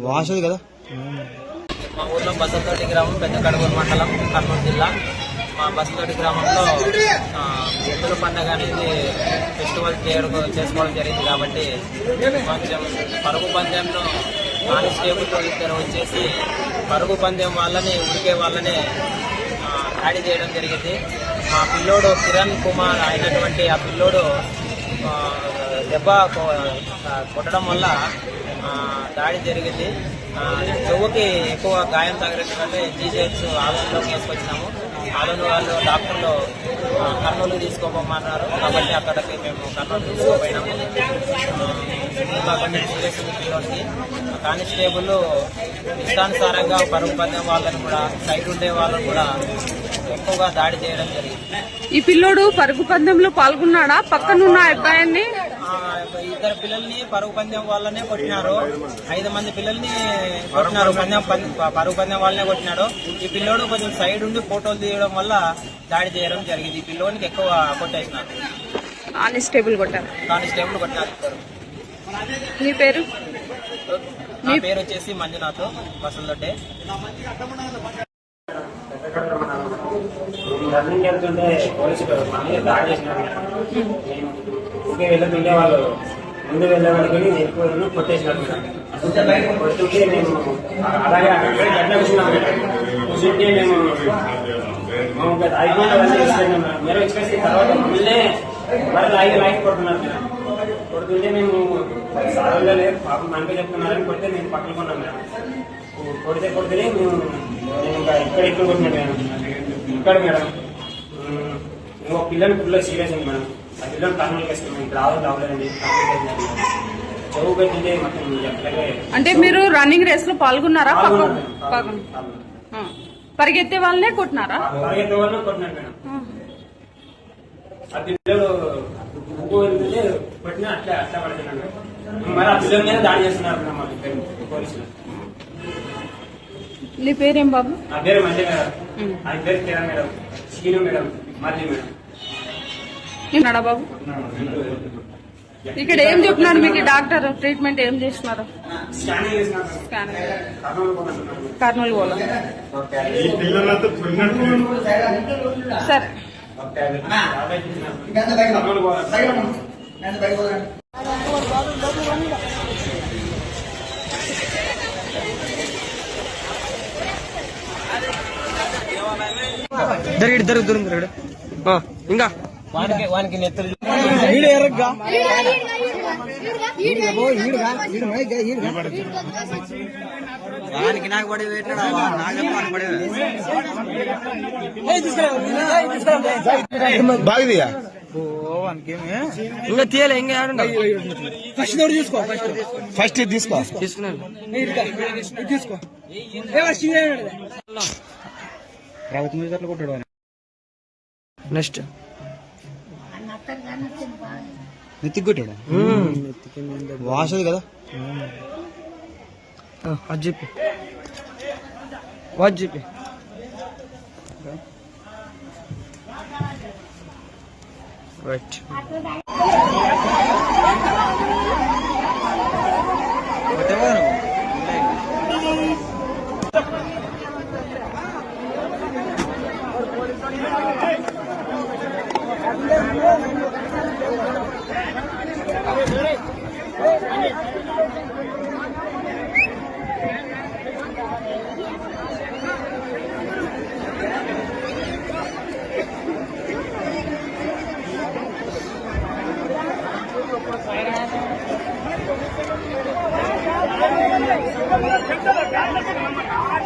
వాసది కదా. మా ఊర్లో బసంతోటి గ్రామం, పెద్ద కడగూరు మండలం, కర్నూలు జిల్లా. మా బసంతోటి గ్రామంలో ఎద్దుల పండుగ అనేది ఫెస్టివల్ చేసుకోవడం జరిగింది. కాబట్టి కొంచెం పరుగు పందెంలో కానిస్టేబుల్ ఇద్దరు వచ్చేసి పరుగు పందెం వాళ్ళని ఉడికే వాళ్ళని దాడి చేయడం జరిగింది. మా పిల్లోడు కిరణ్ కుమార్ అయినటువంటి ఆ పిల్లోడు దెబ్బ కొట్టడం వల్ల దాడి జరిగింది. చెవుకి ఎక్కువ గాయం తగిలినట్టు జీజేఎస్ ఆలయంలోకి వేసుకొచ్చినాము. ఆలయం వాళ్ళు డాక్టర్లు కర్నూలు తీసుకోమన్నారు. కాబట్టి అక్కడికి మేము కర్నూలు తీసుకోపోయినాము. కాబట్టి సీరియస్ పిల్లోడికి కానిస్టేబుల్ ఇష్టానుసారంగా పరుగు పందెం వాళ్ళని కూడా సైడ్ ఉండే వాళ్ళని కూడా ఎక్కువగా దాడి చేయడం జరిగింది. ఈ పిల్లోడు పరుగు పందెంలో పాల్గొన్నాడా? పక్కనున్న అబ్బాయిని ఇద్దరు పిల్లల్ని పరుగు పందెం వాళ్ళనే కొట్టినారు. 5 మంది పిల్లల్ని కొట్టినారు. పరుగు పందెం వాళ్ళనే కొట్టినాడు. ఈ పిల్లోడు కొంచెం సైడ్ ఉండి ఫోటోలు తీయడం వల్ల దాడి చేయడం జరిగింది. ఈ పిల్లోనికి ఎక్కువ కొట్టేసినారు. కానిస్టేబుల్ కొట్టినారు. నీ పేరు? నా పేరు వచ్చేసి మంజునాథ్, బసంతోటే. రన్నింగ్ వెళ్తుంటే పోలీసులు మన మీద దాడి చేసినారు. ఊరికే వెళ్తుంటే వాళ్ళు ముందు వెళ్ళగలుగుని ఎక్కువ కొట్టేసినారు. కొట్టుంటే మేము అలాగే అక్కడ గట్ల కూర్చుంటే మేము మీరు వచ్చేసి తర్వాత మమ్మల్నే వాళ్ళు లాగి కొడుతున్నారు. కొడుతుంటే మేము సారంగా లేదు పాపం మనకే చెప్తున్నారని కొడితే మేము పక్కన కొన్నాం. మేము కొడితే మేము ఇంకా ఇక్కడ కొట్టినాం. మేడం ఇక్కడ మేడం ఇంకో పిల్లలు ఫుల్ సీరియస్ ఉంది మేడం. ఆ పిల్లలు కర్నూలు వేసుకున్నాం. ఇక్కడ రావలేదండి. చదువు పెట్టింటే మొత్తం ఎట్లాగే. అంటే మీరు రన్నింగ్ రేస్ లో పాల్గొన్నారా? పరిగెత్తే వాళ్ళనే కొట్టినారా? పరిగెత్తే వాళ్ళనే కొట్టినారు మేడం. ఆ పిల్లలు ఉప్పు వెళ్తుంటే కొట్టినా అట్లా పడుతున్నాడు. మరి ఆ పిల్లల మీద దాడి చేస్తున్నారు పోలీసులు. నీ పేరేం బాబు? నా పేరు మంజ మేడం. ఆయన పేరు కిరణ్ మేడం, శ్రీను మేడం, మల్లి మేడం. బాబు ఇక్కడ ఏం చెప్తున్నారు మీకు? డాక్టర్ ట్రీట్మెంట్ ఏం చేస్తున్నారు? కర్నూలు పోలా సరే. ఇంకా వానికి నెత్తలు వానికి నాకు పడి బాగుందియా ఇంకా తీయలే. ఇంకా ఫస్ట్ తీసుకో. ఫస్ట్ తీసుకున్నాను. కొట్టాడు. నెక్స్ట్ నెత్తికి కొట్టాడు. వాసది కదా. అది చెప్పి వాచ్ చెప్పి రైట్. Gracias.